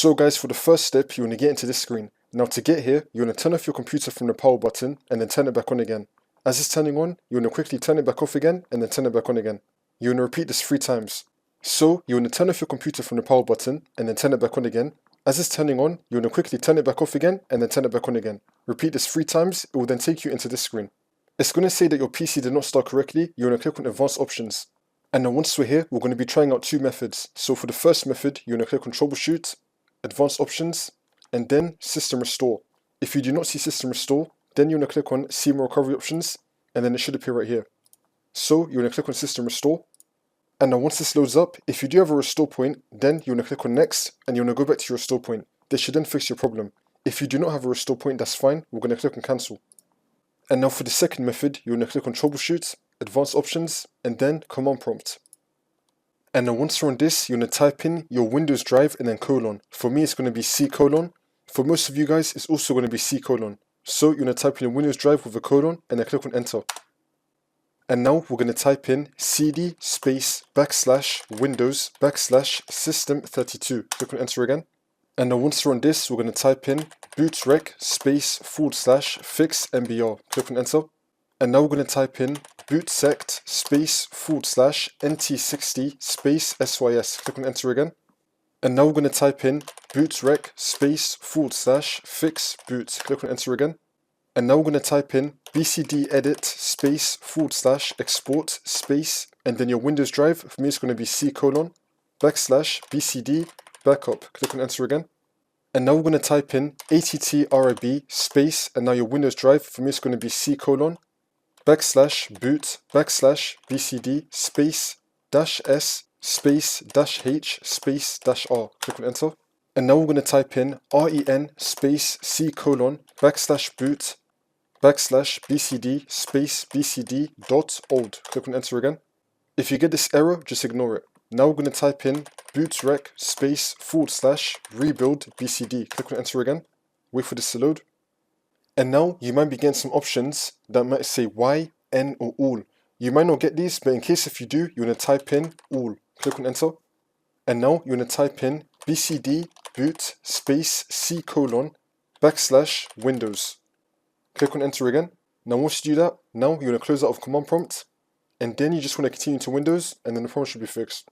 So guys, for the first step, you want to get into this screen. Now to get here, you want to turn off your computer from the power button and then turn it back on again. As it's turning on, you want to quickly turn it back off again and then turn it back on again. You want to repeat this 3 times. So you want to turn off your computer from the power button and then turn it back on again. As it's turning on, you want to quickly turn it back off again and then turn it back on again. Repeat this 3 times, it will then take you into this screen. It's going to say that your PC did not start correctly. You want to click on Advanced Options. And then once we're here, we're going to be trying out 2 methods. So for the first method, you want to click on Troubleshoot, Advanced Options, and then System Restore. If you do not see System Restore, then you want to click on See More Recovery Options, and then it should appear right here. So you want to click on System Restore. And now once this loads up, if you do have a restore point, then you want to click on Next, and you want to go back to your restore point. This should then fix your problem. If you do not have a restore point, that's fine. We're going to click on Cancel. And now for the second method, you want to click on Troubleshoot, Advanced Options, and then Command Prompt. And now once you're on this, you want to type in your Windows drive and then colon. For me, it's going to be C colon. For most of you guys, it's also going to be C colon. So you're going to type in your Windows drive with a colon and then click on Enter. And now we're going to type in cd space / Windows / System32. Click on Enter again. And now once you're on this, we're going to type in bootrec space / fixmbr. Click on Enter. And now we're going to type in bootsect space / nt60 space sys. Click on Enter again. And now we're going to type in bootrec space / fixboot. Click on Enter again. And now we're going to type in bcdedit space / export space, and then your Windows drive. For me, it's going to be C colon / bcdbackup. Click on Enter again. And now we're going to type in attrib space, and now your Windows drive. For me, it's going to be C colon / boot / bcd space -s space -h space -r. Click on Enter. And now we're going to type in ren space C colon / boot / bcd space bcd.old. Click on Enter again. If you get this error, just ignore it. Now we're going to type in bootrec space / rebuildbcd. Click on Enter again. Wait for this to load. And now you might be getting some options that might say Y, N, or all. You might not get these, but in case if you do, you want to type in all. Click on Enter. And now you want to type in bcdboot space C colon / Windows. Click on Enter again. Now once you do that, now you want to close out of Command Prompt, and then you just want to continue to Windows, and then the problem should be fixed.